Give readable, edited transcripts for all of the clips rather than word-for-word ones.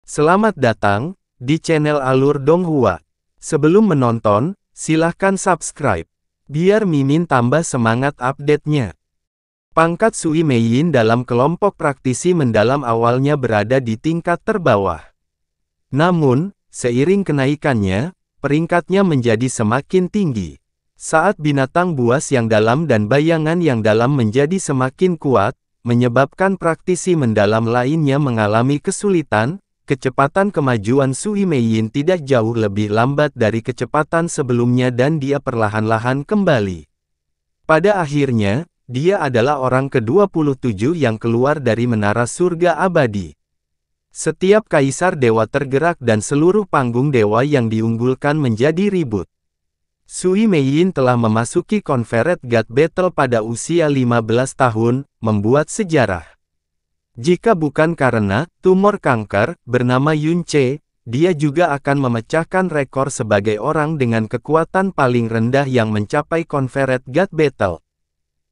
Selamat datang di channel Alur Donghua. Sebelum menonton, silahkan subscribe, biar Mimin tambah semangat update-nya. Pangkat Sui Meiyin dalam kelompok praktisi mendalam awalnya berada di tingkat terbawah. Namun, seiring kenaikannya, peringkatnya menjadi semakin tinggi. Saat binatang buas yang dalam dan bayangan yang dalam menjadi semakin kuat, menyebabkan praktisi mendalam lainnya mengalami kesulitan, kecepatan kemajuan Sui Meiyin tidak jauh lebih lambat dari kecepatan sebelumnya dan dia perlahan-lahan kembali. Pada akhirnya, dia adalah orang ke-27 yang keluar dari menara surga abadi. Setiap kaisar dewa tergerak dan seluruh panggung dewa yang diunggulkan menjadi ribut. Sui Meiyin telah memasuki Conferred God Battle pada usia 15 tahun, membuat sejarah. Jika bukan karena tumor kanker bernama Yun Che, dia juga akan memecahkan rekor sebagai orang dengan kekuatan paling rendah yang mencapai Conferred God Battle.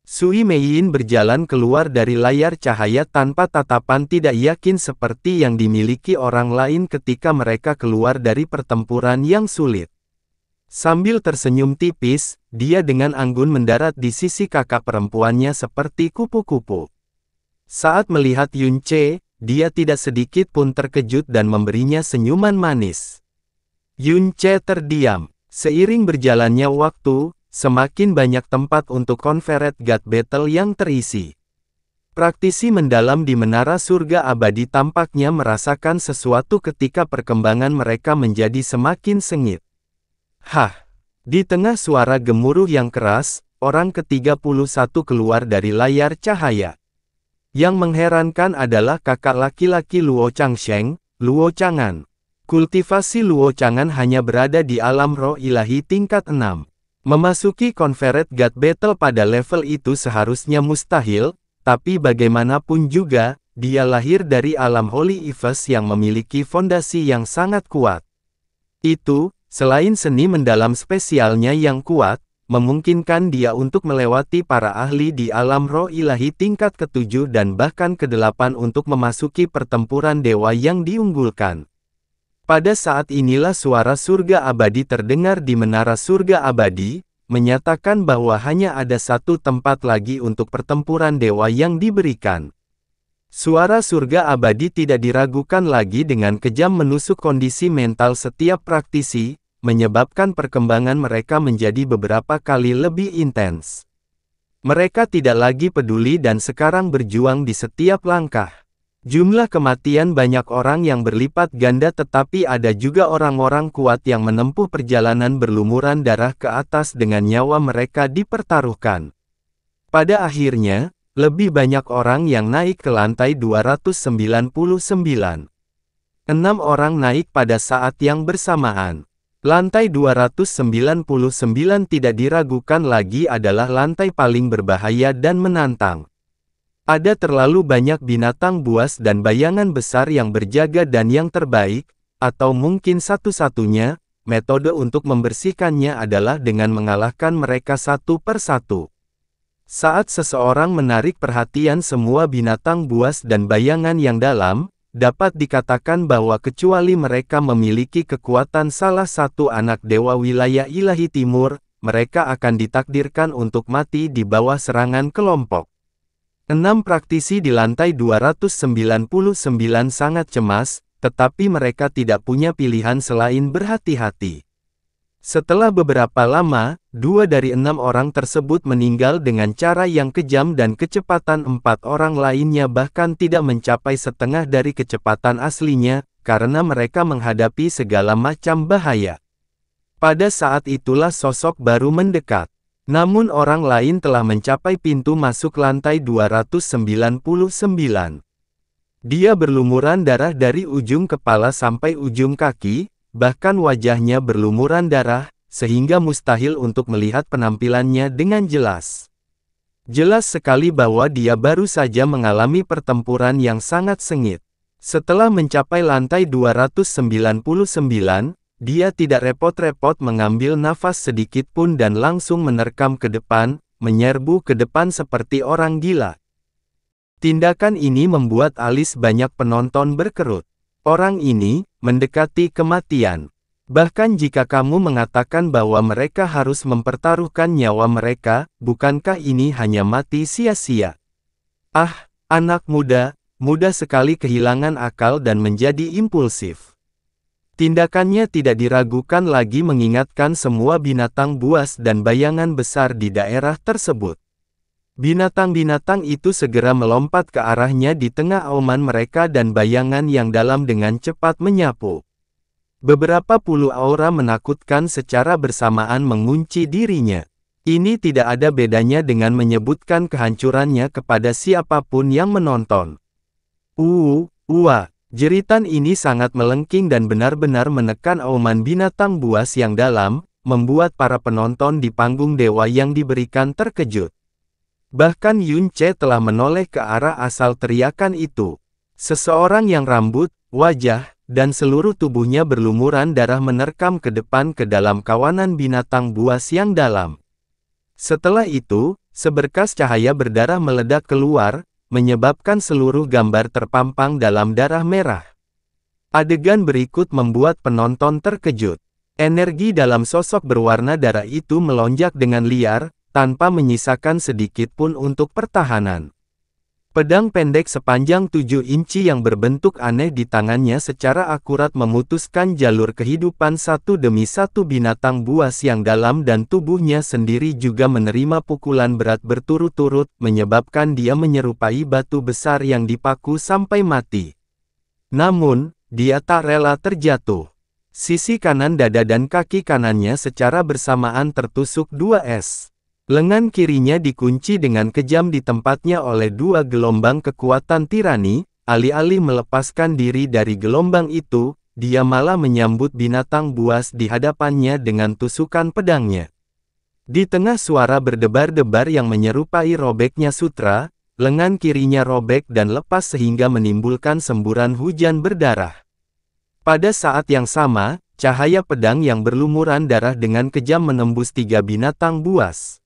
Sui Meiyin berjalan keluar dari layar cahaya tanpa tatapan tidak yakin seperti yang dimiliki orang lain ketika mereka keluar dari pertempuran yang sulit. Sambil tersenyum tipis, dia dengan anggun mendarat di sisi kakak perempuannya seperti kupu-kupu. Saat melihat Yun Che, dia tidak sedikit pun terkejut dan memberinya senyuman manis. Yun Che terdiam. Seiring berjalannya waktu, semakin banyak tempat untuk Conferred God Battle yang terisi. Praktisi mendalam di menara surga abadi tampaknya merasakan sesuatu ketika perkembangan mereka menjadi semakin sengit. Hah! Di tengah suara gemuruh yang keras, orang ke-31 keluar dari layar cahaya. Yang mengherankan adalah kakak laki-laki Luo Changsheng, Luo Chang'an. Kultivasi Luo Chang'an hanya berada di alam roh ilahi tingkat 6. Memasuki Conferred God Battle pada level itu seharusnya mustahil, tapi bagaimanapun juga, dia lahir dari alam Holy Eves yang memiliki fondasi yang sangat kuat. Itu, selain seni mendalam spesialnya yang kuat, memungkinkan dia untuk melewati para ahli di alam roh ilahi tingkat ke-7 dan bahkan ke-8 untuk memasuki pertempuran dewa yang diunggulkan. Pada saat inilah suara surga abadi terdengar di menara surga abadi, menyatakan bahwa hanya ada satu tempat lagi untuk pertempuran dewa yang diberikan. Suara surga abadi tidak diragukan lagi dengan kejam menusuk kondisi mental setiap praktisi, menyebabkan perkembangan mereka menjadi beberapa kali lebih intens. Mereka tidak lagi peduli dan sekarang berjuang di setiap langkah. Jumlah kematian banyak orang yang berlipat ganda tetapi ada juga orang-orang kuat yang menempuh perjalanan berlumuran darah ke atas dengan nyawa mereka dipertaruhkan. Pada akhirnya, lebih banyak orang yang naik ke lantai 299. 6 orang naik pada saat yang bersamaan. Lantai 299 tidak diragukan lagi adalah lantai paling berbahaya dan menantang. Ada terlalu banyak binatang buas dan bayangan besar yang berjaga dan yang terbaik, atau mungkin satu-satunya, metode untuk membersihkannya adalah dengan mengalahkan mereka satu per satu. Saat seseorang menarik perhatian semua binatang buas dan bayangan yang dalam, dapat dikatakan bahwa kecuali mereka memiliki kekuatan salah satu anak dewa wilayah ilahi timur, mereka akan ditakdirkan untuk mati di bawah serangan kelompok. 6 praktisi di lantai 299 sangat cemas, tetapi mereka tidak punya pilihan selain berhati-hati. Setelah beberapa lama, 2 dari 6 orang tersebut meninggal dengan cara yang kejam dan kecepatan 4 orang lainnya bahkan tidak mencapai setengah dari kecepatan aslinya, karena mereka menghadapi segala macam bahaya. Pada saat itulah sosok baru mendekat. Namun orang lain telah mencapai pintu masuk lantai 299. Dia berlumuran darah dari ujung kepala sampai ujung kaki, bahkan wajahnya berlumuran darah, sehingga mustahil untuk melihat penampilannya dengan jelas. Jelas sekali bahwa dia baru saja mengalami pertempuran yang sangat sengit. Setelah mencapai lantai 299, dia tidak repot-repot mengambil nafas sedikit pun dan langsung menerkam ke depan, menyerbu ke depan seperti orang gila. Tindakan ini membuat alis banyak penonton berkerut. Orang ini mendekati kematian. Bahkan jika kamu mengatakan bahwa mereka harus mempertaruhkan nyawa mereka, bukankah ini hanya mati sia-sia? Ah, anak muda, mudah sekali kehilangan akal dan menjadi impulsif. Tindakannya tidak diragukan lagi mengingatkan semua binatang buas dan bayangan besar di daerah tersebut. Binatang-binatang itu segera melompat ke arahnya di tengah auman mereka dan bayangan yang dalam dengan cepat menyapu. Beberapa puluh aura menakutkan secara bersamaan mengunci dirinya. Ini tidak ada bedanya dengan menyebutkan kehancurannya kepada siapapun yang menonton. Jeritan ini sangat melengking dan benar-benar menekan auman binatang buas yang dalam, membuat para penonton di panggung dewa yang diberikan terkejut. Bahkan Yun Ce telah menoleh ke arah asal teriakan itu. Seseorang yang rambut, wajah, dan seluruh tubuhnya berlumuran darah menerkam ke depan ke dalam kawanan binatang buas yang dalam. Setelah itu, seberkas cahaya berdarah meledak keluar, menyebabkan seluruh gambar terpampang dalam darah merah. Adegan berikut membuat penonton terkejut. Energi dalam sosok berwarna darah itu melonjak dengan liar, tanpa menyisakan sedikit pun untuk pertahanan. Pedang pendek sepanjang 7 inci yang berbentuk aneh di tangannya secara akurat memutuskan jalur kehidupan satu demi satu binatang buas yang dalam dan tubuhnya sendiri juga menerima pukulan berat berturut-turut, menyebabkan dia menyerupai batu besar yang dipaku sampai mati. Namun, dia tak rela terjatuh. Sisi kanan dada dan kaki kanannya secara bersamaan tertusuk 2 es. Lengan kirinya dikunci dengan kejam di tempatnya oleh 2 gelombang kekuatan tirani, alih-alih melepaskan diri dari gelombang itu, dia malah menyambut binatang buas di hadapannya dengan tusukan pedangnya. Di tengah suara berdebar-debar yang menyerupai robeknya sutra, lengan kirinya robek dan lepas sehingga menimbulkan semburan hujan berdarah. Pada saat yang sama, cahaya pedang yang berlumuran darah dengan kejam menembus 3 binatang buas.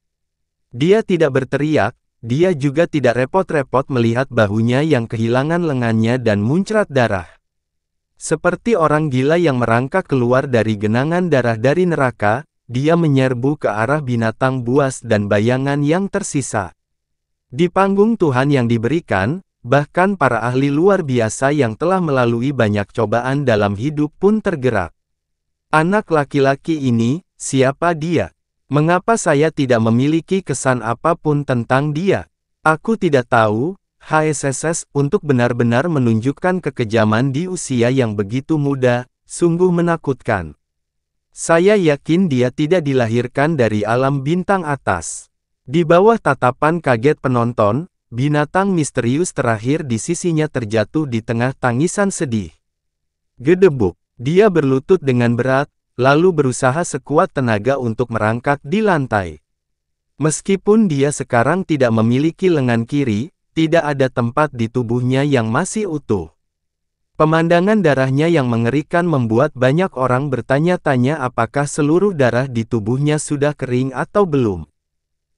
Dia tidak berteriak, dia juga tidak repot-repot melihat bahunya yang kehilangan lengannya dan muncrat darah. Seperti orang gila yang merangkak keluar dari genangan darah dari neraka, dia menyerbu ke arah binatang buas dan bayangan yang tersisa. Di panggung Tuhan yang diberikan, bahkan para ahli luar biasa yang telah melalui banyak cobaan dalam hidup pun tergerak. Anak laki-laki ini, siapa dia? Mengapa saya tidak memiliki kesan apapun tentang dia? Aku tidak tahu, HSSS, untuk benar-benar menunjukkan kekejaman di usia yang begitu muda, sungguh menakutkan. Saya yakin dia tidak dilahirkan dari alam bintang atas. Di bawah tatapan kaget penonton, binatang misterius terakhir di sisinya terjatuh di tengah tangisan sedih. Gedebuk, dia berlutut dengan berat, lalu berusaha sekuat tenaga untuk merangkak di lantai. Meskipun dia sekarang tidak memiliki lengan kiri, tidak ada tempat di tubuhnya yang masih utuh. Pemandangan darahnya yang mengerikan membuat banyak orang bertanya-tanya apakah seluruh darah di tubuhnya sudah kering atau belum.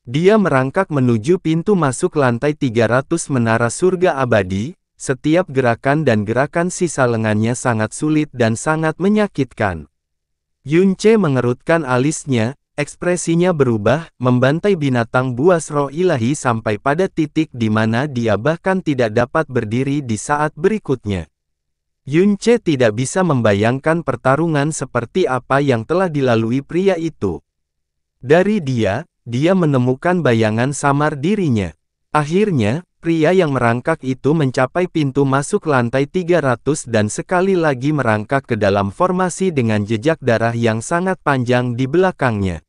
Dia merangkak menuju pintu masuk lantai 300 menara surga abadi, setiap gerakan dan gerakan sisa lengannya sangat sulit dan sangat menyakitkan. Yun Ce mengerutkan alisnya, ekspresinya berubah, membantai binatang buas roh ilahi sampai pada titik di mana dia bahkan tidak dapat berdiri di saat berikutnya. Yun Ce tidak bisa membayangkan pertarungan seperti apa yang telah dilalui pria itu. Dari dia menemukan bayangan samar dirinya. Akhirnya, pria yang merangkak itu mencapai pintu masuk lantai 300 dan sekali lagi merangkak ke dalam formasi dengan jejak darah yang sangat panjang di belakangnya.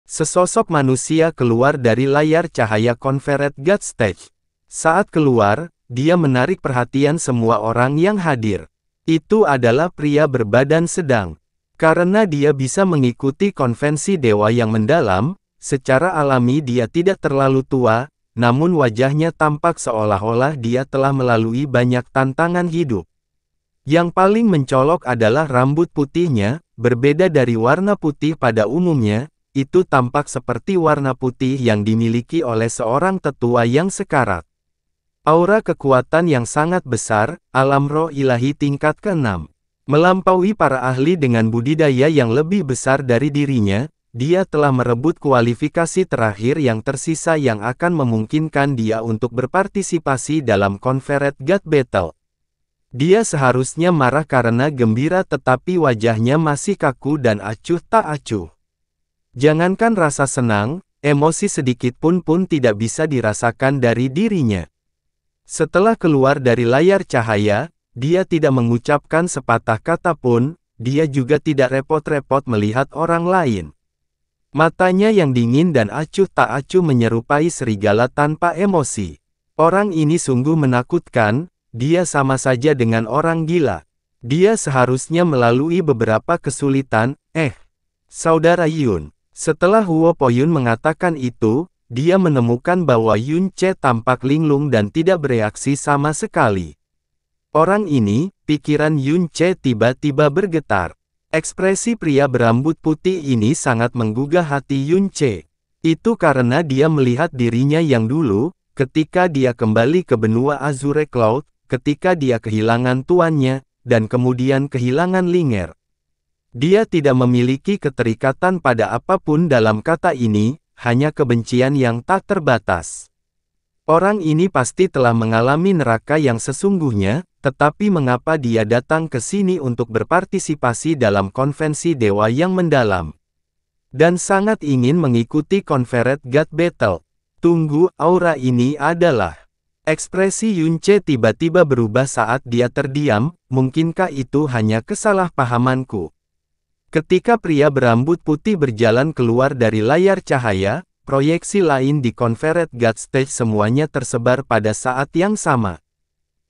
Sesosok manusia keluar dari layar cahaya Confederate God Stage. Saat keluar, dia menarik perhatian semua orang yang hadir. Itu adalah pria berbadan sedang. Karena dia bisa mengikuti konvensi dewa yang mendalam, secara alami dia tidak terlalu tua, namun wajahnya tampak seolah-olah dia telah melalui banyak tantangan hidup. Yang paling mencolok adalah rambut putihnya, berbeda dari warna putih pada umumnya, itu tampak seperti warna putih yang dimiliki oleh seorang tetua yang sekarat. Aura kekuatan yang sangat besar, alam roh ilahi tingkat ke-6. Melampaui para ahli dengan budidaya yang lebih besar dari dirinya, dia telah merebut kualifikasi terakhir yang tersisa yang akan memungkinkan dia untuk berpartisipasi dalam Conferred God Battle. Dia seharusnya marah karena gembira tetapi wajahnya masih kaku dan acuh tak acuh. Jangankan rasa senang, emosi sedikit pun tidak bisa dirasakan dari dirinya. Setelah keluar dari layar cahaya, dia tidak mengucapkan sepatah kata pun, dia juga tidak repot-repot melihat orang lain. Matanya yang dingin dan acuh tak acuh menyerupai serigala tanpa emosi. Orang ini sungguh menakutkan, dia sama saja dengan orang gila. Dia seharusnya melalui beberapa kesulitan, Saudara Yun. Setelah Huo Poyun mengatakan itu, dia menemukan bahwa Yun Che tampak linglung dan tidak bereaksi sama sekali. Orang ini, pikiran Yun Che tiba-tiba bergetar. Ekspresi pria berambut putih ini sangat menggugah hati Yun Che. Itu karena dia melihat dirinya yang dulu, ketika dia kembali ke benua Azure Cloud, ketika dia kehilangan tuannya, dan kemudian kehilangan Linger. Dia tidak memiliki keterikatan pada apapun dalam kata ini, hanya kebencian yang tak terbatas. Orang ini pasti telah mengalami neraka yang sesungguhnya, tetapi mengapa dia datang ke sini untuk berpartisipasi dalam konvensi dewa yang mendalam? Dan sangat ingin mengikuti Conferred God Battle. Tunggu, aura ini adalah... Ekspresi Yun Che tiba-tiba berubah saat dia terdiam, mungkinkah itu hanya kesalahpahamanku? Ketika pria berambut putih berjalan keluar dari layar cahaya, proyeksi lain di Conferred God Stage semuanya tersebar pada saat yang sama.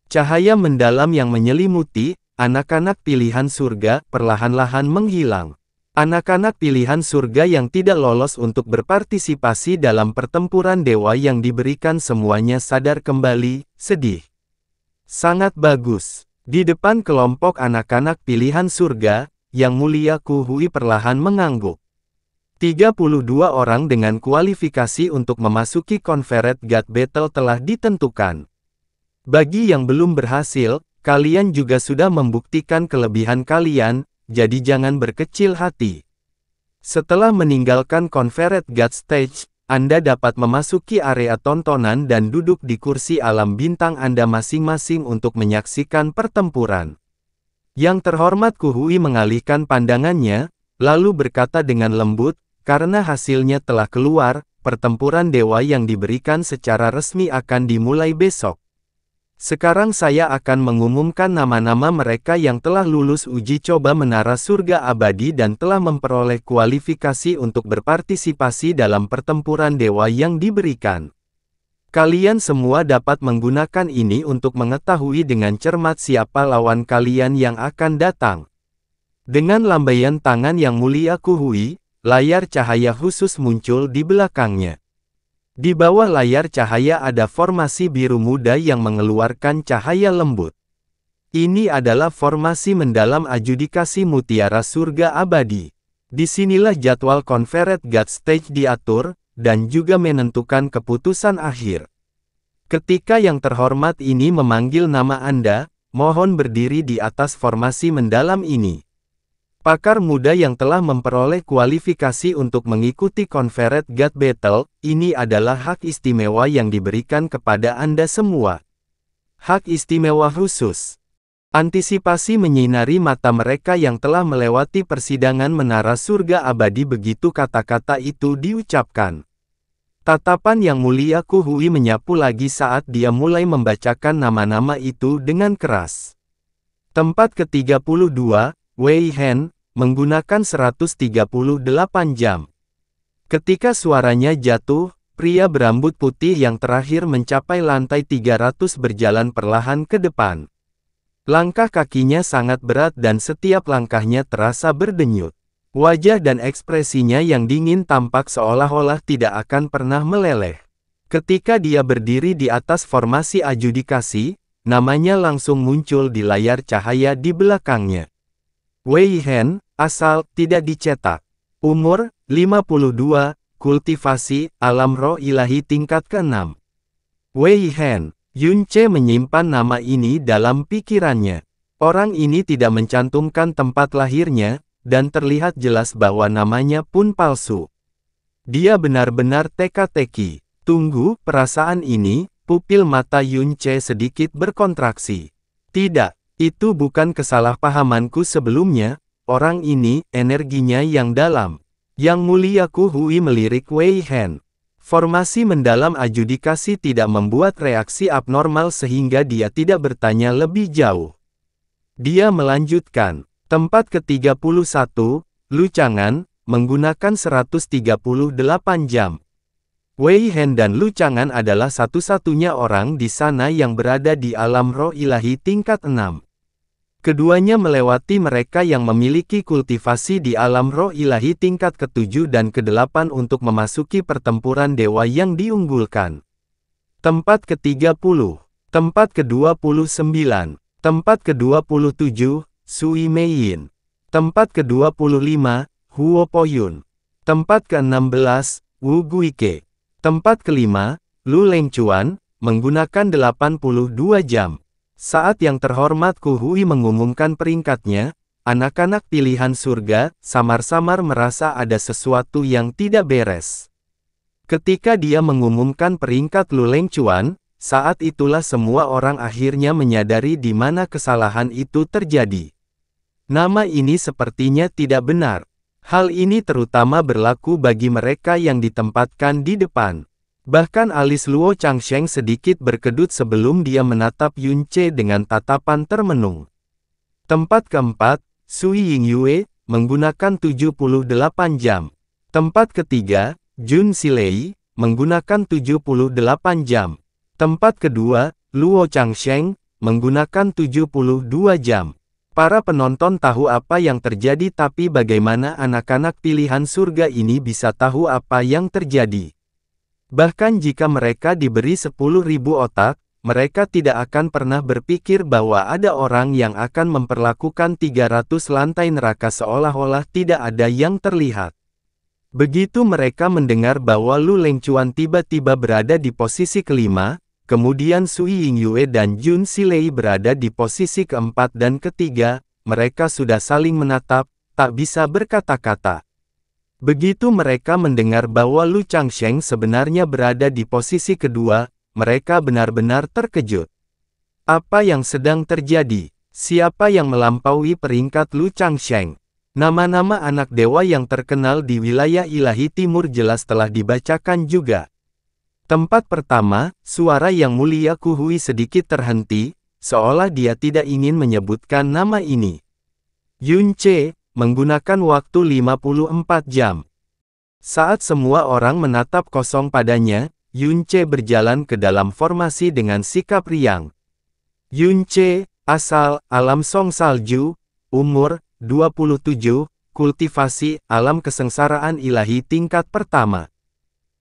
Cahaya mendalam yang menyelimuti, anak-anak pilihan surga, perlahan-lahan menghilang. Anak-anak pilihan surga yang tidak lolos untuk berpartisipasi dalam pertempuran dewa yang diberikan semuanya sadar kembali, sedih. Sangat bagus. Di depan kelompok anak-anak pilihan surga, Yang Mulia Ku Hui perlahan mengangguk. 32 orang dengan kualifikasi untuk memasuki Conferred God Battle telah ditentukan. Bagi yang belum berhasil, kalian juga sudah membuktikan kelebihan kalian, jadi jangan berkecil hati. Setelah meninggalkan Conferred God Stage, Anda dapat memasuki area tontonan dan duduk di kursi alam bintang Anda masing-masing untuk menyaksikan pertempuran. Yang terhormat Ku Hui mengalihkan pandangannya, lalu berkata dengan lembut, karena hasilnya telah keluar, pertempuran dewa yang diberikan secara resmi akan dimulai besok. Sekarang saya akan mengumumkan nama-nama mereka yang telah lulus uji coba menara surga abadi dan telah memperoleh kualifikasi untuk berpartisipasi dalam pertempuran dewa yang diberikan. Kalian semua dapat menggunakan ini untuk mengetahui dengan cermat siapa lawan kalian yang akan datang. Dengan lambaian tangan Yang Mulia Ku Hui, layar cahaya khusus muncul di belakangnya. Di bawah layar cahaya ada formasi biru muda yang mengeluarkan cahaya lembut. Ini adalah formasi mendalam adjudikasi mutiara surga abadi. Disinilah jadwal Conferred God Stage diatur, dan juga menentukan keputusan akhir. Ketika yang terhormat ini memanggil nama Anda, mohon berdiri di atas formasi mendalam ini. Pakar muda yang telah memperoleh kualifikasi untuk mengikuti Conferred God Battle, ini adalah hak istimewa yang diberikan kepada Anda semua. Hak istimewa khusus. Antisipasi menyinari mata mereka yang telah melewati persidangan menara surga abadi begitu kata-kata itu diucapkan. Tatapan Yang Mulia Ku Hui menyapu lagi saat dia mulai membacakan nama-nama itu dengan keras. Tempat ke-32, Wei Hen, menggunakan 138 jam. Ketika suaranya jatuh, pria berambut putih yang terakhir mencapai lantai 300 berjalan perlahan ke depan. Langkah kakinya sangat berat dan setiap langkahnya terasa berdenyut. Wajah dan ekspresinya yang dingin tampak seolah-olah tidak akan pernah meleleh. Ketika dia berdiri di atas formasi adjudikasi, namanya langsung muncul di layar cahaya di belakangnya. Wei Hen, asal, tidak dicetak. Umur, 52, kultivasi, alam roh ilahi tingkat ke-6. Wei Hen, Yunce menyimpan nama ini dalam pikirannya. Orang ini tidak mencantumkan tempat lahirnya, dan terlihat jelas bahwa namanya pun palsu. Dia benar-benar teka-teki. Tunggu, perasaan ini, pupil mata Yunce sedikit berkontraksi. Tidak, itu bukan kesalahpahamanku sebelumnya, orang ini, energinya yang dalam. Yang mulia Ku Hui melirik Wei Hen. Formasi mendalam adjudikasi tidak membuat reaksi abnormal sehingga dia tidak bertanya lebih jauh. Dia melanjutkan, tempat ke-31, Lucangan, menggunakan 138 jam. Wei Hen dan Lucangan adalah satu-satunya orang di sana yang berada di alam roh ilahi tingkat 6. Keduanya melewati mereka yang memiliki kultivasi di alam roh ilahi tingkat ke-7 dan ke-8 untuk memasuki pertempuran dewa yang diunggulkan. Tempat ke-30, tempat ke-29, tempat ke-27, Sui Meiyin, tempat ke-25, Huo Poyun, tempat ke-16, Wu Guike, tempat ke-5, Lu Lengchuan, menggunakan 82 jam. Saat yang terhormat Ku Hui mengumumkan peringkatnya, anak-anak pilihan surga samar-samar merasa ada sesuatu yang tidak beres. Ketika dia mengumumkan peringkat Lu Lengchuan, saat itulah semua orang akhirnya menyadari di mana kesalahan itu terjadi. Nama ini sepertinya tidak benar. Hal ini terutama berlaku bagi mereka yang ditempatkan di depan. Bahkan alis Luo Changsheng sedikit berkedut sebelum dia menatap Yunce dengan tatapan termenung. Tempat keempat, Sui Yingyue, menggunakan 78 jam. Tempat ketiga, Jun Silei, menggunakan 78 jam. Tempat kedua, Luo Changsheng, menggunakan 72 jam. Para penonton tahu apa yang terjadi, tapi bagaimana anak-anak pilihan surga ini bisa tahu apa yang terjadi? Bahkan jika mereka diberi 10.000 otak, mereka tidak akan pernah berpikir bahwa ada orang yang akan memperlakukan 300 lantai neraka seolah-olah tidak ada yang terlihat. Begitu mereka mendengar bahwa Lu Lengchuan tiba-tiba berada di posisi kelima, kemudian Sui Yingyue dan Jun Silei berada di posisi keempat dan ketiga, mereka sudah saling menatap, tak bisa berkata-kata. Begitu mereka mendengar bahwa Lu Changsheng sebenarnya berada di posisi kedua, mereka benar-benar terkejut. Apa yang sedang terjadi? Siapa yang melampaui peringkat Lu Changsheng? Nama-nama anak dewa yang terkenal di wilayah ilahi timur jelas telah dibacakan juga. Tempat pertama, suara yang mulia Ku Hui sedikit terhenti, seolah dia tidak ingin menyebutkan nama ini. Yunce, menggunakan waktu 54 jam. Saat semua orang menatap kosong padanya, Yunce berjalan ke dalam formasi dengan sikap riang. Yunce, asal, alam Song Salju, umur, 27, kultivasi, alam kesengsaraan ilahi tingkat pertama.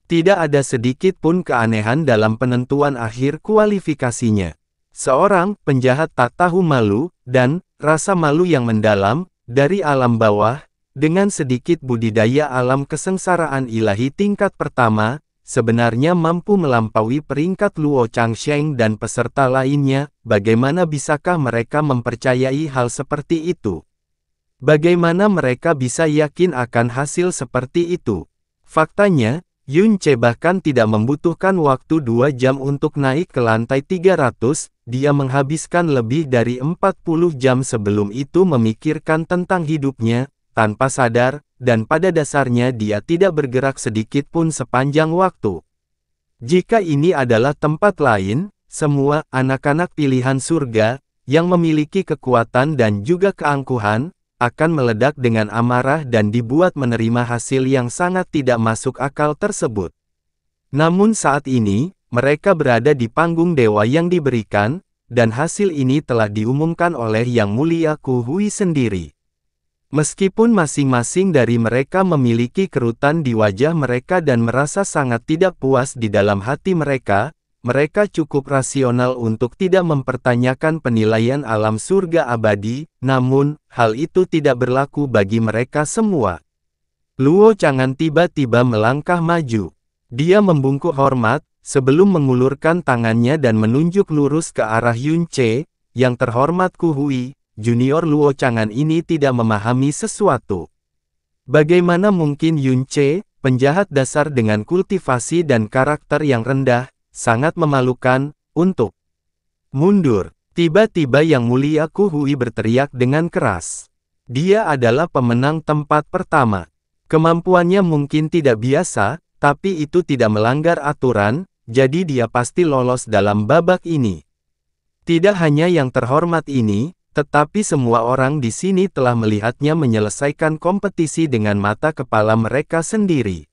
Tidak ada sedikit pun keanehan dalam penentuan akhir kualifikasinya. Seorang penjahat tak tahu malu, dan rasa malu yang mendalam, dari alam bawah, dengan sedikit budidaya alam kesengsaraan ilahi tingkat pertama, sebenarnya mampu melampaui peringkat Luo Changsheng dan peserta lainnya. Bagaimana bisakah mereka mempercayai hal seperti itu? Bagaimana mereka bisa yakin akan hasil seperti itu? Faktanya, Yunce bahkan tidak membutuhkan waktu 2 jam untuk naik ke lantai 300, dia menghabiskan lebih dari 40 jam sebelum itu memikirkan tentang hidupnya, tanpa sadar, dan pada dasarnya dia tidak bergerak sedikit pun sepanjang waktu. Jika ini adalah tempat lain, semua anak-anak pilihan surga, yang memiliki kekuatan dan juga keangkuhan, akan meledak dengan amarah dan dibuat menerima hasil yang sangat tidak masuk akal tersebut. Namun saat ini, mereka berada di panggung dewa yang diberikan, dan hasil ini telah diumumkan oleh Yang Mulia Ku Hui sendiri. Meskipun masing-masing dari mereka memiliki kerutan di wajah mereka dan merasa sangat tidak puas di dalam hati mereka, mereka cukup rasional untuk tidak mempertanyakan penilaian alam surga abadi, namun, hal itu tidak berlaku bagi mereka semua. Luo Chang'an tiba-tiba melangkah maju. Dia membungkuk hormat, sebelum mengulurkan tangannya dan menunjuk lurus ke arah Yun Che, yang terhormat Ku Hui, junior Luo Chang'an ini tidak memahami sesuatu. Bagaimana mungkin Yun Che, penjahat dasar dengan kultivasi dan karakter yang rendah, sangat memalukan, untuk mundur. Tiba-tiba Yang Mulia Ku Hui berteriak dengan keras. Dia adalah pemenang tempat pertama. Kemampuannya mungkin tidak biasa, tapi itu tidak melanggar aturan, jadi dia pasti lolos dalam babak ini. Tidak hanya yang terhormat ini, tetapi semua orang di sini telah melihatnya menyelesaikan kompetisi dengan mata kepala mereka sendiri.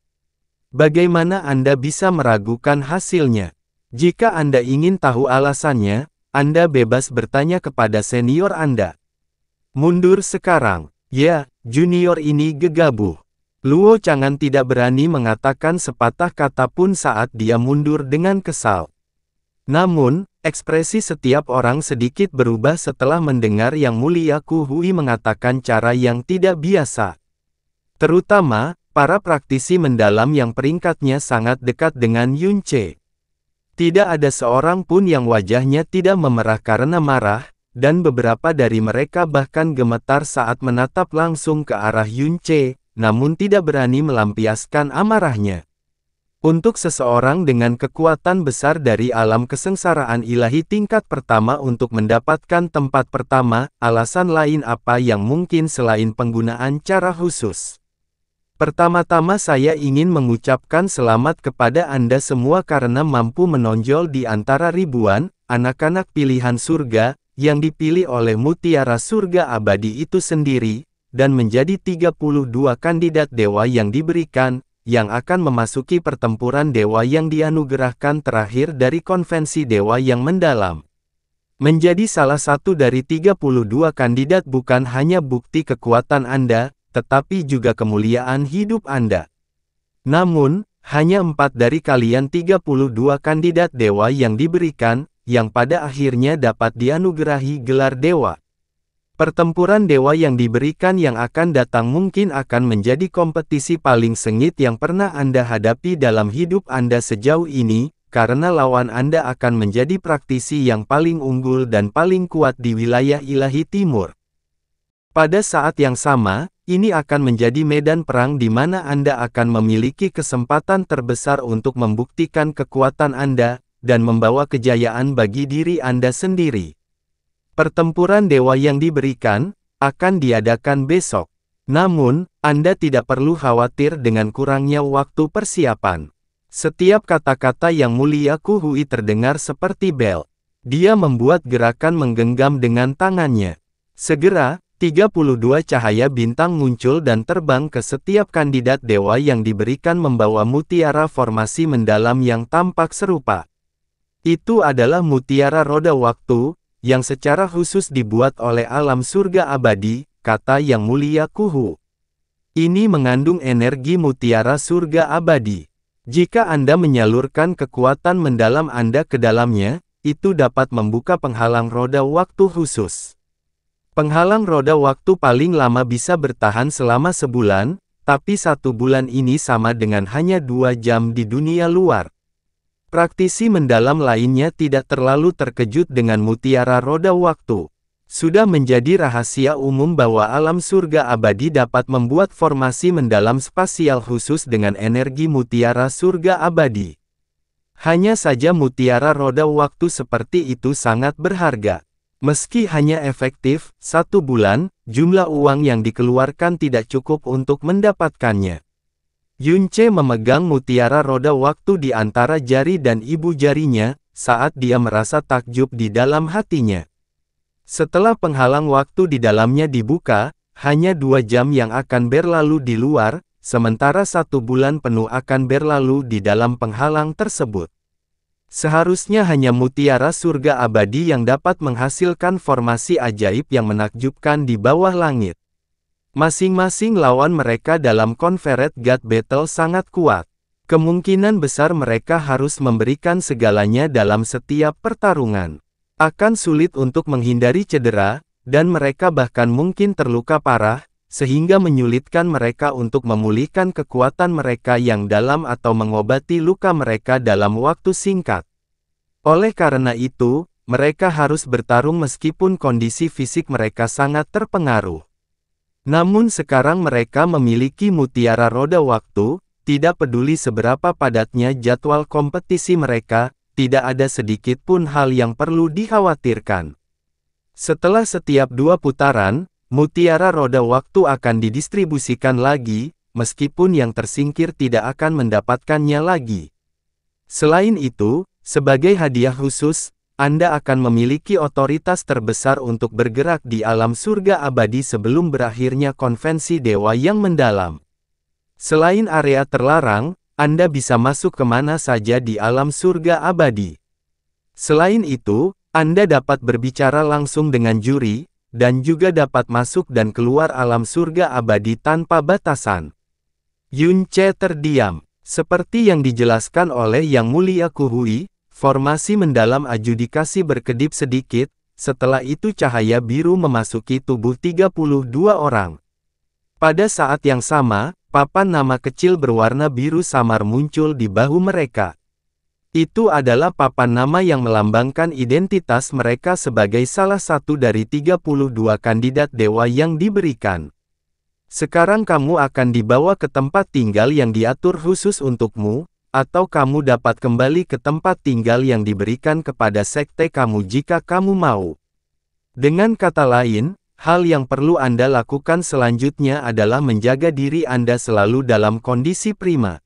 Bagaimana Anda bisa meragukan hasilnya? Jika Anda ingin tahu alasannya, Anda bebas bertanya kepada senior Anda. Mundur sekarang. Ya, junior ini gegabah. Luo Chang'an tidak berani mengatakan sepatah kata pun saat dia mundur dengan kesal. Namun, ekspresi setiap orang sedikit berubah setelah mendengar Yang Mulia Ku Hui mengatakan cara yang tidak biasa. Terutama, para praktisi mendalam yang peringkatnya sangat dekat dengan Yun Che. Tidak ada seorang pun yang wajahnya tidak memerah karena marah, dan beberapa dari mereka bahkan gemetar saat menatap langsung ke arah Yun Che, namun tidak berani melampiaskan amarahnya. Untuk seseorang dengan kekuatan besar dari alam kesengsaraan ilahi tingkat pertama untuk mendapatkan tempat pertama, alasan lain apa yang mungkin selain penggunaan cara khusus? Pertama-tama saya ingin mengucapkan selamat kepada Anda semua karena mampu menonjol di antara ribuan anak-anak pilihan surga yang dipilih oleh Mutiara Surga Abadi itu sendiri, dan menjadi 32 kandidat dewa yang diberikan, yang akan memasuki pertempuran dewa yang dianugerahkan terakhir dari konvensi dewa yang mendalam. Menjadi salah satu dari 32 kandidat bukan hanya bukti kekuatan Anda, tetapi juga kemuliaan hidup Anda. Namun, hanya 4 dari kalian 32 kandidat dewa yang diberikan, yang pada akhirnya dapat dianugerahi gelar dewa. Pertempuran dewa yang diberikan yang akan datang mungkin akan menjadi kompetisi paling sengit yang pernah Anda hadapi dalam hidup Anda sejauh ini, karena lawan Anda akan menjadi praktisi yang paling unggul dan paling kuat di wilayah ilahi timur. Pada saat yang sama, ini akan menjadi medan perang di mana Anda akan memiliki kesempatan terbesar untuk membuktikan kekuatan Anda, dan membawa kejayaan bagi diri Anda sendiri. Pertempuran dewa yang diberikan, akan diadakan besok. Namun, Anda tidak perlu khawatir dengan kurangnya waktu persiapan. Setiap kata-kata Yang Mulia Ku Hui terdengar seperti bel. Dia membuat gerakan menggenggam dengan tangannya. Segera, 32 cahaya bintang muncul dan terbang ke setiap kandidat dewa yang diberikan membawa mutiara formasi mendalam yang tampak serupa. Itu adalah mutiara roda waktu, yang secara khusus dibuat oleh alam surga abadi, kata Yang Mulia Ku Hui. Ini mengandung energi mutiara surga abadi. Jika Anda menyalurkan kekuatan mendalam Anda ke dalamnya, itu dapat membuka penghalang roda waktu khusus. Penghalang roda waktu paling lama bisa bertahan selama sebulan, tapi 1 bulan ini sama dengan hanya 2 jam di dunia luar. Praktisi mendalam lainnya tidak terlalu terkejut dengan mutiara roda waktu. Sudah menjadi rahasia umum bahwa alam surga abadi dapat membuat formasi mendalam spasial khusus dengan energi mutiara surga abadi. Hanya saja mutiara roda waktu seperti itu sangat berharga. Meski hanya efektif 1 bulan, jumlah uang yang dikeluarkan tidak cukup untuk mendapatkannya. Yun Che memegang mutiara roda waktu di antara jari dan ibu jarinya, saat dia merasa takjub di dalam hatinya. Setelah penghalang waktu di dalamnya dibuka, hanya 2 jam yang akan berlalu di luar, sementara 1 bulan penuh akan berlalu di dalam penghalang tersebut. Seharusnya hanya mutiara surga abadi yang dapat menghasilkan formasi ajaib yang menakjubkan di bawah langit. Masing-masing lawan mereka dalam Conferred God Battle sangat kuat. Kemungkinan besar mereka harus memberikan segalanya dalam setiap pertarungan. Akan sulit untuk menghindari cedera, dan mereka bahkan mungkin terluka parah, sehingga menyulitkan mereka untuk memulihkan kekuatan mereka yang dalam atau mengobati luka mereka dalam waktu singkat. Oleh karena itu, mereka harus bertarung meskipun kondisi fisik mereka sangat terpengaruh. Namun sekarang mereka memiliki mutiara roda waktu, tidak peduli seberapa padatnya jadwal kompetisi mereka, tidak ada sedikit pun hal yang perlu dikhawatirkan. Setelah setiap 2 putaran, mutiara roda waktu akan didistribusikan lagi, meskipun yang tersingkir tidak akan mendapatkannya lagi. Selain itu, sebagai hadiah khusus, Anda akan memiliki otoritas terbesar untuk bergerak di alam surga abadi sebelum berakhirnya konvensi dewa yang mendalam. Selain area terlarang, Anda bisa masuk kemana saja di alam surga abadi. Selain itu, Anda dapat berbicara langsung dengan juri, dan juga dapat masuk dan keluar alam surga abadi tanpa batasan. Yun Che terdiam. Seperti yang dijelaskan oleh Yang Mulia Kuhui, formasi mendalam adjudikasi berkedip sedikit, setelah itu cahaya biru memasuki tubuh 32 orang. Pada saat yang sama, papan nama kecil berwarna biru samar muncul di bahu mereka. Itu adalah papan nama yang melambangkan identitas mereka sebagai salah satu dari 32 kandidat dewa yang diberikan. Sekarang kamu akan dibawa ke tempat tinggal yang diatur khusus untukmu, atau kamu dapat kembali ke tempat tinggal yang diberikan kepada sekte kamu jika kamu mau. Dengan kata lain, hal yang perlu Anda lakukan selanjutnya adalah menjaga diri Anda selalu dalam kondisi prima.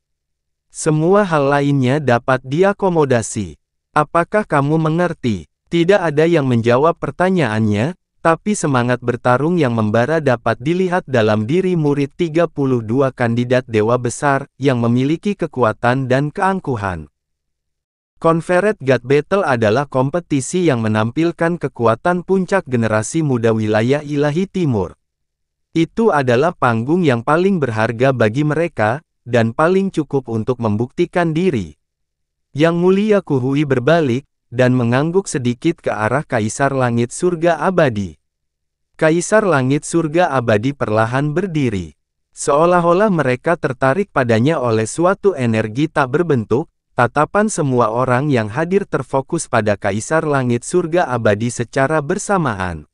Semua hal lainnya dapat diakomodasi. Apakah kamu mengerti? Tidak ada yang menjawab pertanyaannya, tapi semangat bertarung yang membara dapat dilihat dalam diri murid 32 kandidat dewa besar, yang memiliki kekuatan dan keangkuhan. Confederate God Battle adalah kompetisi yang menampilkan kekuatan puncak generasi muda wilayah ilahi timur. Itu adalah panggung yang paling berharga bagi mereka, dan paling cukup untuk membuktikan diri. Yang Mulia Kuhui berbalik, dan mengangguk sedikit ke arah Kaisar Langit Surga Abadi. Kaisar Langit Surga Abadi perlahan berdiri. Seolah-olah mereka tertarik padanya oleh suatu energi tak berbentuk, tatapan semua orang yang hadir terfokus pada Kaisar Langit Surga Abadi secara bersamaan.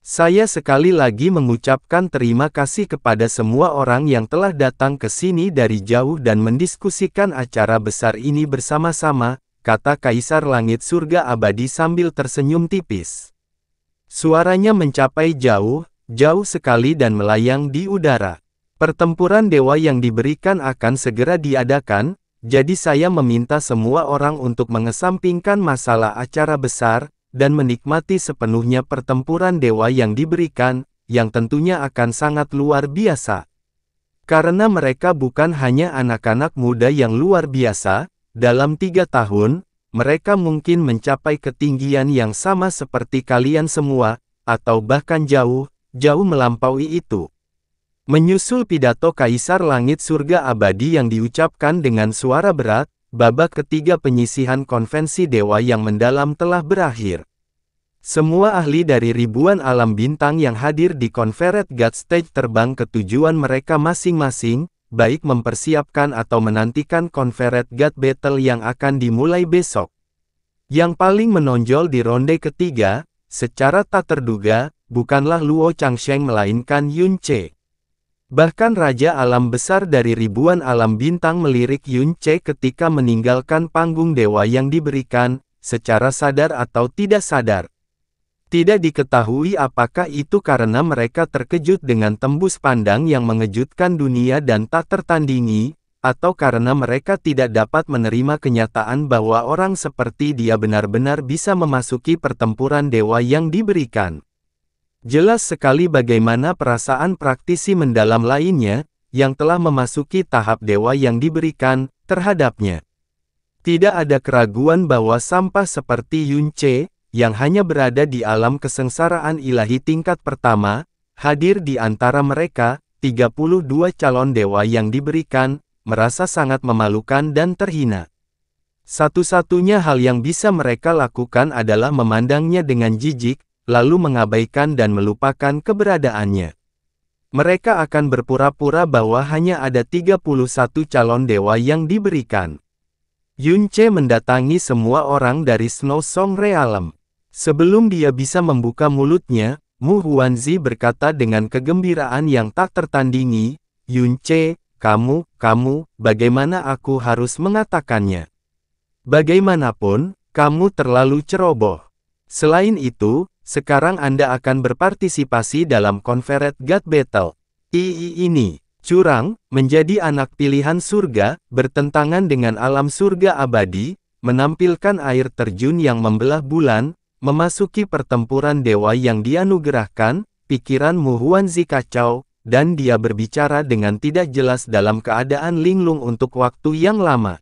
Saya sekali lagi mengucapkan terima kasih kepada semua orang yang telah datang ke sini dari jauh dan mendiskusikan acara besar ini bersama-sama, kata Kaisar Langit Surga Abadi sambil tersenyum tipis. Suaranya mencapai jauh, jauh sekali dan melayang di udara. Pertempuran dewa yang diberikan akan segera diadakan, jadi saya meminta semua orang untuk mengesampingkan masalah acara besar, dan menikmati sepenuhnya pertempuran dewa yang diberikan, yang tentunya akan sangat luar biasa. Karena mereka bukan hanya anak-anak muda yang luar biasa, dalam 3 tahun, mereka mungkin mencapai ketinggian yang sama seperti kalian semua, atau bahkan jauh, jauh melampaui itu. Menyusul pidato Kaisar Langit Surga Abadi yang diucapkan dengan suara berat, babak ketiga penyisihan konvensi dewa yang mendalam telah berakhir. Semua ahli dari ribuan alam bintang yang hadir di Confederate God Stage terbang ke tujuan mereka masing-masing, baik mempersiapkan atau menantikan Confederate God Battle yang akan dimulai besok. Yang paling menonjol di ronde ketiga, secara tak terduga, bukanlah Luo Changsheng melainkan Yun Che. Bahkan Raja Alam Besar dari ribuan alam bintang melirik Yun Che ketika meninggalkan panggung dewa yang diberikan, secara sadar atau tidak sadar. Tidak diketahui apakah itu karena mereka terkejut dengan tembus pandang yang mengejutkan dunia dan tak tertandingi, atau karena mereka tidak dapat menerima kenyataan bahwa orang seperti dia benar-benar bisa memasuki pertempuran dewa yang diberikan. Jelas sekali bagaimana perasaan praktisi mendalam lainnya, yang telah memasuki tahap dewa yang diberikan, terhadapnya. Tidak ada keraguan bahwa sampah seperti Yun Che, yang hanya berada di alam kesengsaraan ilahi tingkat pertama, hadir di antara mereka, 32 calon dewa yang diberikan, merasa sangat memalukan dan terhina. Satu-satunya hal yang bisa mereka lakukan adalah memandangnya dengan jijik, lalu mengabaikan dan melupakan keberadaannya. Mereka akan berpura-pura bahwa hanya ada 31 calon dewa yang diberikan. Yunce mendatangi semua orang dari Snow Song Realm. Sebelum dia bisa membuka mulutnya, Mu Huanzi berkata dengan kegembiraan yang tak tertandingi, Yunce, kamu, bagaimana aku harus mengatakannya? Bagaimanapun, kamu terlalu ceroboh. Selain itu, sekarang Anda akan berpartisipasi dalam Conferred God Battle. Ini, curang, menjadi anak pilihan surga, bertentangan dengan alam surga abadi, menampilkan air terjun yang membelah bulan, memasuki pertempuran dewa yang dianugerahkan, pikiran Mu Huanzi kacau, dan dia berbicara dengan tidak jelas dalam keadaan linglung untuk waktu yang lama.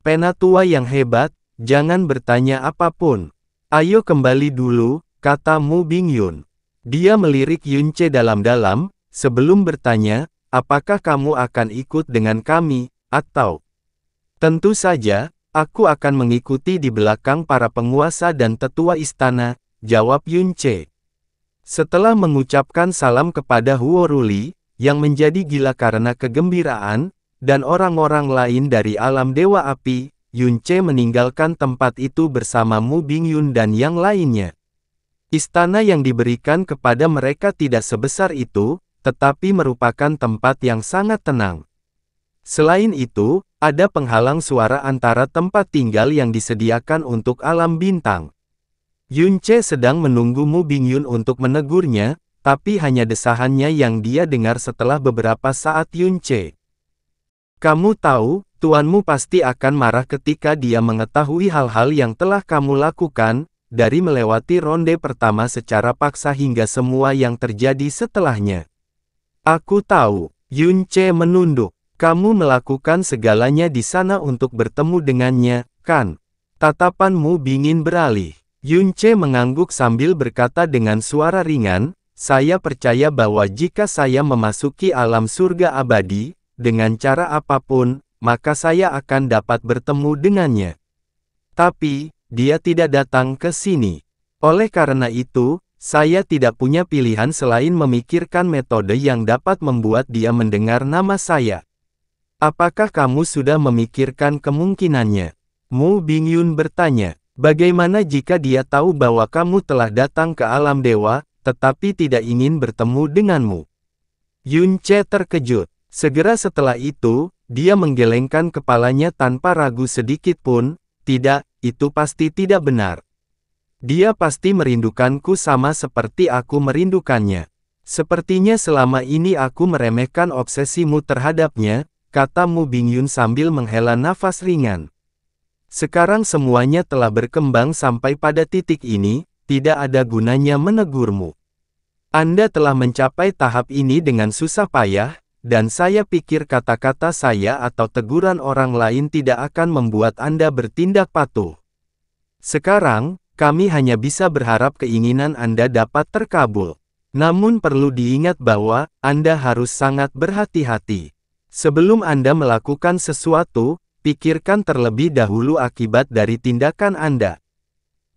Penatua yang hebat, jangan bertanya apapun. Ayo kembali dulu, kata Mu Bingyun. Dia melirik Yunce dalam-dalam, sebelum bertanya, apakah kamu akan ikut dengan kami, atau? Tentu saja, aku akan mengikuti di belakang para penguasa dan tetua istana, jawab Yunce. Setelah mengucapkan salam kepada Huo Ruli, yang menjadi gila karena kegembiraan, dan orang-orang lain dari alam Dewa Api, Yunce meninggalkan tempat itu bersama Mu Bingyun dan yang lainnya. Istana yang diberikan kepada mereka tidak sebesar itu, tetapi merupakan tempat yang sangat tenang. Selain itu, ada penghalang suara antara tempat tinggal yang disediakan untuk alam bintang. Yunce sedang menunggu Mu Bingyun untuk menegurnya, tapi hanya desahannya yang dia dengar setelah beberapa saat. Yunce, kamu tahu, tuanmu pasti akan marah ketika dia mengetahui hal-hal yang telah kamu lakukan, dari melewati ronde pertama secara paksa hingga semua yang terjadi setelahnya. Aku tahu, Yunce menunduk. Kamu melakukan segalanya di sana untuk bertemu dengannya, kan? Tatapan Mu Bingyun beralih. Yunce mengangguk sambil berkata dengan suara ringan, saya percaya bahwa jika saya memasuki alam surga abadi, dengan cara apapun, maka saya akan dapat bertemu dengannya. Tapi, dia tidak datang ke sini. Oleh karena itu, saya tidak punya pilihan selain memikirkan metode yang dapat membuat dia mendengar nama saya. Apakah kamu sudah memikirkan kemungkinannya? Mu Bingyun bertanya, bagaimana jika dia tahu bahwa kamu telah datang ke alam dewa, tetapi tidak ingin bertemu denganmu? Yunce terkejut. Segera setelah itu, dia menggelengkan kepalanya tanpa ragu sedikit pun, tidak, itu pasti tidak benar. Dia pasti merindukanku sama seperti aku merindukannya. Sepertinya selama ini aku meremehkan obsesimu terhadapnya, kata Mu Bingyun sambil menghela nafas ringan. Sekarang semuanya telah berkembang sampai pada titik ini, tidak ada gunanya menegurmu. Anda telah mencapai tahap ini dengan susah payah, dan saya pikir kata-kata saya atau teguran orang lain tidak akan membuat Anda bertindak patuh. Sekarang, kami hanya bisa berharap keinginan Anda dapat terkabul. Namun perlu diingat bahwa, Anda harus sangat berhati-hati. Sebelum Anda melakukan sesuatu, pikirkan terlebih dahulu akibat dari tindakan Anda.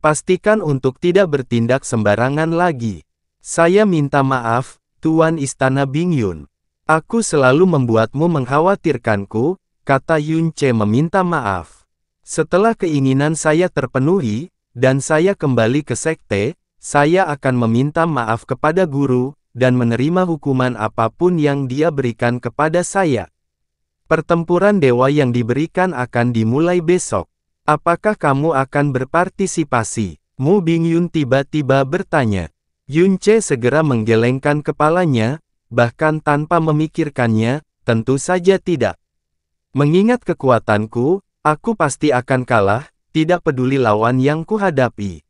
Pastikan untuk tidak bertindak sembarangan lagi. Saya minta maaf, Tuan Istana Bingyun. Aku selalu membuatmu mengkhawatirkanku, kata Yunce meminta maaf. Setelah keinginan saya terpenuhi, dan saya kembali ke sekte, saya akan meminta maaf kepada guru, dan menerima hukuman apapun yang dia berikan kepada saya. Pertempuran dewa yang diberikan akan dimulai besok. Apakah kamu akan berpartisipasi? Mu Bingyun tiba-tiba bertanya. Yunce segera menggelengkan kepalanya, bahkan tanpa memikirkannya, tentu saja tidak. Mengingat kekuatanku, aku pasti akan kalah, tidak peduli lawan yang kuhadapi.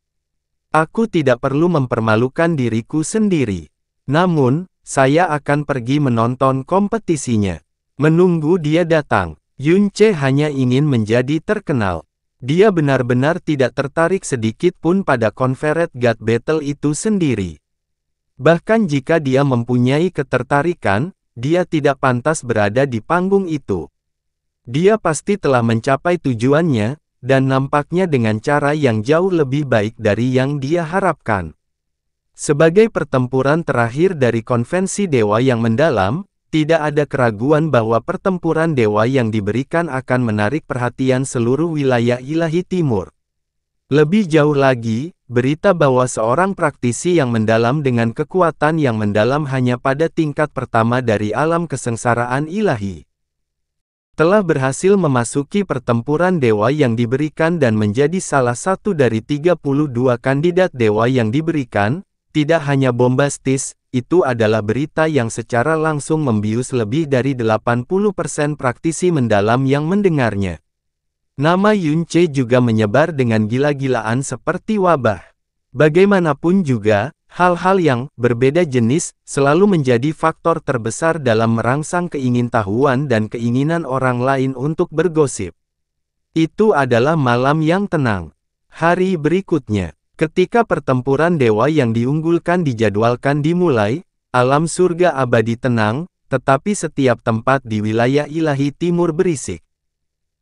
Aku tidak perlu mempermalukan diriku sendiri. Namun, saya akan pergi menonton kompetisinya. Menunggu dia datang. Yunce hanya ingin menjadi terkenal. Dia benar-benar tidak tertarik sedikit pun pada Conferred God Battle itu sendiri. Bahkan jika dia mempunyai ketertarikan, dia tidak pantas berada di panggung itu. Dia pasti telah mencapai tujuannya, dan nampaknya dengan cara yang jauh lebih baik dari yang dia harapkan. Sebagai pertempuran terakhir dari konvensi dewa yang mendalam, tidak ada keraguan bahwa pertempuran dewa yang diberikan akan menarik perhatian seluruh wilayah ilahi timur. Lebih jauh lagi, berita bahwa seorang praktisi yang mendalam dengan kekuatan yang mendalam hanya pada tingkat pertama dari alam kesengsaraan ilahi telah berhasil memasuki pertempuran dewa yang diberikan dan menjadi salah satu dari 32 kandidat dewa yang diberikan, tidak hanya bombastis, itu adalah berita yang secara langsung membius lebih dari 80% praktisi mendalam yang mendengarnya. Nama Yunce juga menyebar dengan gila-gilaan seperti wabah. Bagaimanapun juga, hal-hal yang berbeda jenis selalu menjadi faktor terbesar dalam merangsang keingintahuan dan keinginan orang lain untuk bergosip. Itu adalah malam yang tenang. Hari berikutnya, ketika pertempuran dewa yang diunggulkan dijadwalkan dimulai, alam surga abadi tenang, tetapi setiap tempat di wilayah ilahi timur berisik.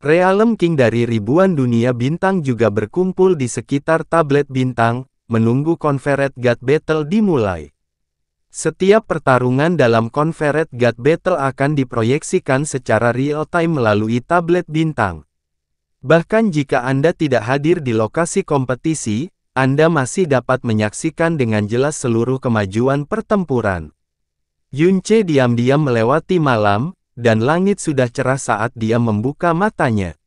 Realem King dari ribuan dunia bintang juga berkumpul di sekitar tablet bintang, menunggu Conferred God Battle dimulai. Setiap pertarungan dalam Conferred God Battle akan diproyeksikan secara real-time melalui tablet bintang. Bahkan jika Anda tidak hadir di lokasi kompetisi, Anda masih dapat menyaksikan dengan jelas seluruh kemajuan pertempuran. Yunce diam-diam melewati malam, dan langit sudah cerah saat dia membuka matanya.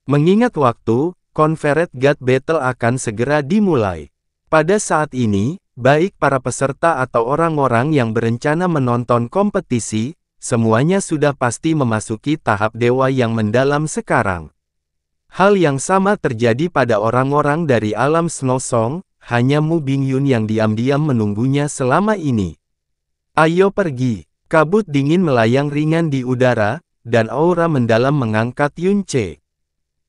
Mengingat waktu, Conferred God Battle akan segera dimulai. Pada saat ini, baik para peserta atau orang-orang yang berencana menonton kompetisi, semuanya sudah pasti memasuki tahap dewa yang mendalam sekarang. Hal yang sama terjadi pada orang-orang dari alam Snow Song, hanya Mu Bingyun yang diam-diam menunggunya selama ini. Ayo pergi. Kabut dingin melayang ringan di udara, dan aura mendalam mengangkat Yunce.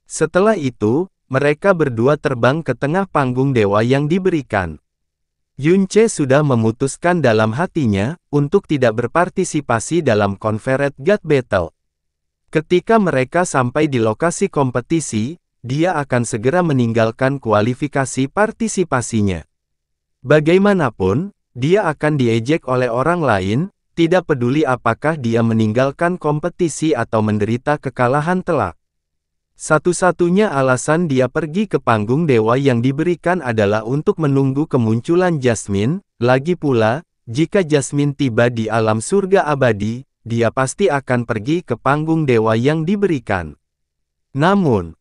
Setelah itu, mereka berdua terbang ke tengah panggung dewa yang diberikan. Yunce sudah memutuskan dalam hatinya, untuk tidak berpartisipasi dalam Conferred God Battle. Ketika mereka sampai di lokasi kompetisi, dia akan segera meninggalkan kualifikasi partisipasinya. Bagaimanapun, dia akan diejek oleh orang lain, tidak peduli apakah dia meninggalkan kompetisi atau menderita kekalahan telak. Satu-satunya alasan dia pergi ke panggung dewa yang diberikan adalah untuk menunggu kemunculan Jasmine. Lagi pula, jika Jasmine tiba di alam surga abadi, dia pasti akan pergi ke panggung dewa yang diberikan. Namun,